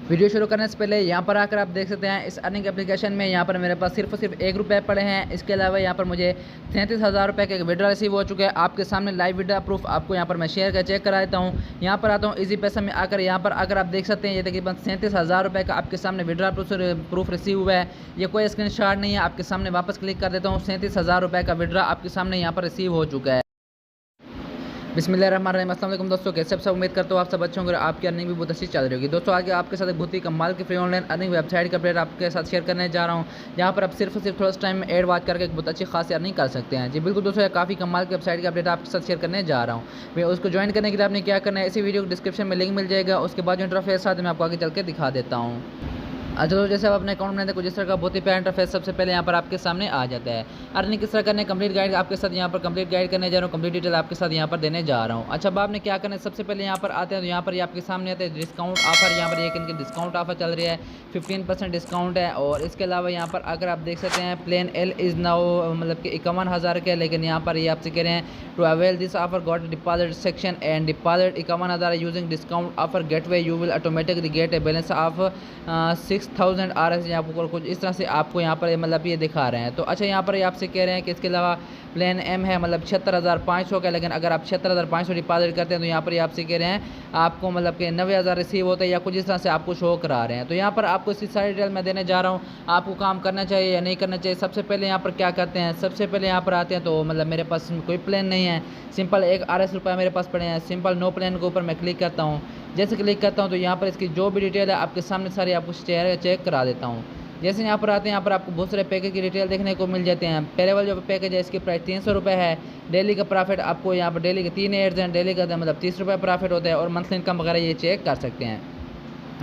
Video शुरू करने से पहले यहाँ पर आकर आप देख सकते हैं इस अर्निंग एप्लीकेशन में यहाँ पर मेरे पास सिर्फ और सिर्फ 1 रुपये पड़े हैं। इसके अलावा यहाँ पर मुझे 37,000 रुपये का विड्रॉ रिसीव हो चुके हैं। आपके सामने लाइव विड्रॉ प्रूफ आपको यहाँ पर मैं शेयर कर चेक करा देता हूँ। यहाँ पर आता हूँ इजी पैसा में आकर यहाँ पर आकर आप देख सकते हैं ये तकरीबन 37,000 रुपये का आपके सामने विड्रॉ प्रूफ रिसीव हुआ है। ये कोई स्क्रीन शॉट नहीं है, आपके सामने वापस क्लिक कर देता हूँ। 37,000 रुपये का विड्रॉ आपके सामने यहाँ पर रिसीव हो चुका है। बिस्मिल्लाहिर्रहमानिर्रहीम। अस्सलाम वालेकुम दोस्तों, कैसे आप सब? उम्मीद करता हूँ आप सब अच्छे होंगे और आपकी अर्निंग भी बहुत अच्छी चल रही होगी। दोस्तों आगे आपके साथ एक बहुत ही कमाल की फ्री ऑनलाइन अर्निंग वेबसाइट का अपडेट आपके साथ शेयर करने जा रहा हूँ। यहाँ पर आप सिर्फ थोड़ा सा टाइम में एड वॉच करके एक बहुत अच्छी खासी अर्निंग कर सकते हैं। जी बिल्कुल दोस्तों, ये काफ़ी कमाल की वेबसाइट का अपडेट आपके साथ शेयर करने जा रहा हूँ। मैं उसको ज्वाइन करने के लिए आपने क्या करना है, इसी वीडियो को डिस्क्रिप्शन में लिंक मिल जाएगा। उसके बाद जो इंटरफेस साथ मैं आपको आगे चल के दिखा देता हूँ। अच्छा तो जैसे आप अपने अकाउंट में कुछ इस तरह का बहुत ही प्यारा इंटरफेस सबसे पहले यहाँ पर आपके सामने आ जाता है। अर्निंग किस तरह करने कंप्लीट गाइड आपके साथ यहाँ पर कंप्लीट गाइड करने जा रहा हूँ, कंप्लीट डिटेल आपके साथ यहाँ पर देने जा रहा हूँ। अच्छा अब आपने क्या करना है, सबसे पहले यहाँ पर आते हैं तो यहाँ पर ये आपके सामने आते हैं डिस्काउंट ऑफर। यहाँ पर एक इनके डिस्काउंट ऑफर चल रही है, 15% डिस्काउंट है। और इसके अलावा यहाँ पर अगर आप देख सकते हैं प्लेन एल इज़ नाउ मतलब कि 51,000 के, लेकिन यहाँ पर ये आपसे कह रहे हैं to avail this offer got deposit section and deposit 51,000 using discount offer gateway you will automatically get a balance of 6,000 RS। यहाँ पर कुछ इस तरह से आपको यहाँ पर मतलब ये दिखा रहे हैं। तो अच्छा यहाँ पर ये आपसे कह रहे हैं कि इसके अलावा प्लान एम है मतलब 76,500 का, लेकिन अगर आप 76,500 डिपॉजिट करते हैं तो यहाँ पर ये आपसे कह रहे हैं आपको मतलब कि 90,000 रिसीव होता है या कुछ इस तरह से आपको शो करा रहे हैं। तो यहाँ पर आपको इसकी सारी डिटेल मैं देने जा रहा हूँ, आपको काम करना चाहिए या नहीं करना चाहिए। सबसे पहले यहाँ पर क्या करते हैं, सबसे पहले यहाँ पर आते हैं तो मतलब मेरे पास कोई प्लान नहीं है, सिंपल 1 RS रुपये मेरे पास पड़े हैं। सिंपल नो प्लान के ऊपर मैं क्लिक करता हूँ। जैसे क्लिक करता हूँ तो यहाँ पर इसकी जो भी डिटेल है आपके सामने सारी आपको चेक करा देता हूँ। जैसे यहाँ पर आते हैं यहाँ पर आपको बहुत सारे पैकेज की डिटेल देखने को मिल जाते हैं। पहले वाला जो पैकेज है इसकी प्राइस 300 रुपये है। डेली का प्रॉफिट आपको यहाँ पर डेली के 3 एड्स हैं, डेली का मतलब 30 रुपये प्रॉफिट होता है और मंथली इनकम वगैरह ये चेक कर सकते हैं।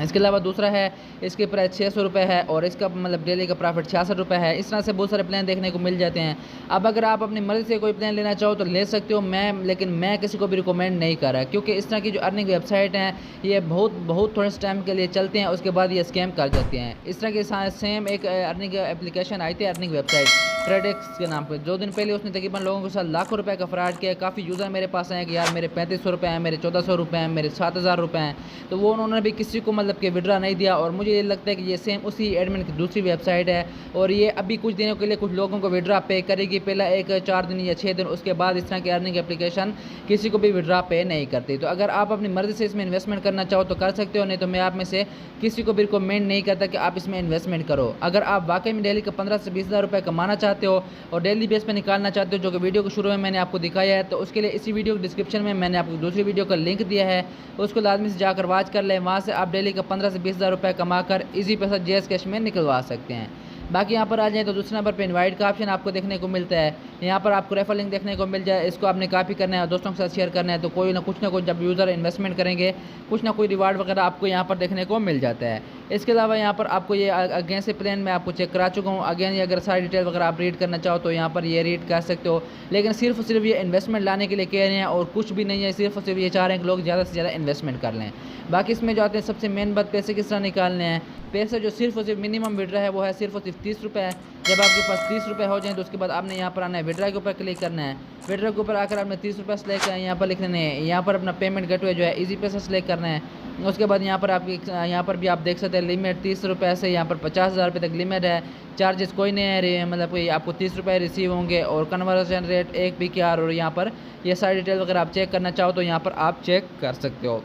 इसके अलावा दूसरा है इसकी प्राइस 600 रुपये है और इसका मतलब डेली का प्रॉफिट 66 रुपये है। इस तरह से बहुत सारे प्लान देखने को मिल जाते हैं। अब अगर आप अपनी मर्ज़ी से कोई प्लान लेना चाहो तो ले सकते हो, लेकिन मैं किसी को भी रिकमेंड नहीं कर रहा, क्योंकि इस तरह की जो अर्निंग वेबसाइट हैं ये बहुत थोड़े से टाइम के लिए चलते हैं, उसके बाद ये स्कैम कर जाते हैं। इस तरह के सेम एक अर्निंग एप्लीकेशन आई थी अर्निंग वेबसाइट ट्रेडेक्स के नाम पर। 2 दिन पहले उसने तकरीबन लोगों के साथ लाखों रुपये का फ्रॉड किया। काफ़ी यूज़र मेरे पास आए कि यार मेरे 3500 रुपये हैं, मेरे 1400 रुपये हैं, मेरे 7,000 रुपये हैं। तो वो उन्होंने भी किसी को मतलब कि विड्रा नहीं दिया। और मुझे ये लगता है कि ये सेम उसी एडमिन की दूसरी वेबसाइट है और ये अभी कुछ दिनों के लिए कुछ लोगों को विड्रा पे करेगी, पहला 4 दिन या 6 दिन, उसके बाद इस तरह की अर्निंग एप्लीकेशन किसी को भी विड्रा पे नहीं करती। तो अगर आप अपनी मर्ज़ी से इसमें इन्वेस्टमेंट करना चाहो तो कर सकते हो, नहीं तो मैं आप में से किसी को भी रिकमेंड नहीं करता कि आप इसमें इन्वेस्टमेंट करो। अगर आप वाकई में डेली का 15 से 20,000 रुपये कमाना चाहते हो और डेली बेस पे निकालना चाहते हो, जो कि वीडियो को शुरू में मैंने आपको दिखाया है, तो उसके लिए इसी वीडियो के डिस्क्रिप्शन में मैंने आपको दूसरी वीडियो का लिंक दिया है, उसको लाजमी से जाकर वॉच कर लें। वहाँ से आप डेली का 15 से 20,000 रुपये कमाकर इजी पैसा JS कैश में निकलवा सकते हैं। बाकी यहाँ पर आ जाए तो दूसरे नंबर पे इनवाइट का ऑप्शन आपको देखने को मिलता है। यहाँ पर आपको रेफर लिंक देखने को मिल जाए, इसको आपने कॉपी करना है, दोस्तों के साथ शेयर करना है। तो कोई ना कुछ जब यूज़र इन्वेस्टमेंट करेंगे कुछ ना कोई रिवार्ड वगैरह आपको यहाँ पर देखने को मिल जाता है। इसके अलावा यहाँ पर आपको ये अगेन से प्लान मैं आपको चेक करा चुका हूँ। अगेन ये अगर सारी डिटेल वगैरह आप रीड करना चाहो तो यहाँ पर ये रीड कर सकते हो, लेकिन सिर्फ ये इन्वेस्टमेंट लाने के लिए कह रहे हैं और कुछ भी नहीं है, सिर्फ ये चाह रहे हैं कि लोग ज़्यादा से ज़्यादा इन्वेस्टमेंट कर लें। बाकी इसमें जो आते हैं सबसे मेन बात पैसे किस तरह निकालने हैं। पैसे जो सिर्फ मिनिमम विड्रा है वो है सिर्फ 30 रुपये है। जब आपके पास 30 रुपये हो जाए तो उसके बाद आपने यहाँ पर आना है विड्रा के ऊपर क्लिक करना है। विड्रा के ऊपर आकर आपने 30 रुपये सेलेक्ट करना है, यहाँ पर लिखने हैं, यहाँ पर अपना पेमेंट गेटवे जो है इजी पैसा सेलेक्ट करना है। उसके बाद यहाँ पर आपकी यहाँ पर भी आप देख सकते हैं लिमिट 30 रुपये से यहाँ पर 50,000 रुपये तक लिमिट है। चार्जेस कोई नहीं है, मतलब कोई आपको 30 रुपये रिसीव होंगे और कन्वर्जन रेट 1 PKR। और यहाँ पर ये सारी डिटेल अगर आप चेक करना चाहो तो यहाँ पर आप चेक कर सकते हो।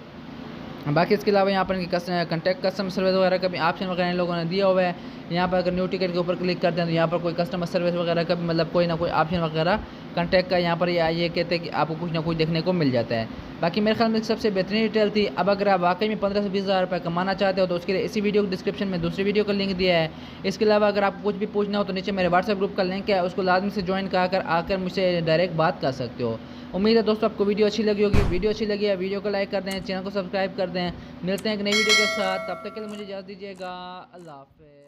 बाकी इसके अलावा यहाँ पर कंटेक्ट कस्टमर सर्विस वगैरह का भी ऑप्शन वगैरह इन लोगों ने दिया हुआ है। यहाँ पर अगर न्यू टिकट के ऊपर क्लिक करते हैं तो यहाँ पर कोई कस्टमर सर्विस वगैरह का भी मतलब कोई ना कोई ऑप्शन वगैरह कंटेक्ट का यहाँ पर ये कहते हैं कि आपको कुछ ना कुछ देखने को मिल जाता है। बाकी मेरे ख्याल में सबसे बेहतरीन डिटेल थी। अब अगर आप वाकई में 15 से 20,000 रुपये कमाना चाहते हो तो उसके लिए इसी वीडियो के डिस्क्रिप्शन में दूसरी वीडियो का लिंक दिया है। इसके अलावा अगर आपको कुछ भी पूछना हो तो नीचे मेरे व्हाट्सएप ग्रुप का लिंक है, उसको लाजमी से ज्वाइन आकर मुझसे डायरेक्ट बात कर सकते हो। उम्मीद है दोस्तों आपको वीडियो अच्छी लगी होगी। वीडियो अच्छी लगी है वीडियो को लाइक कर दें, चैनल को सब्सक्राइब कर दें। मिलते हैं एक नई वीडियो के साथ, तब तक के लिए मुझे इजाज़त दीजिएगा। अल्लाह हाफ़िज़।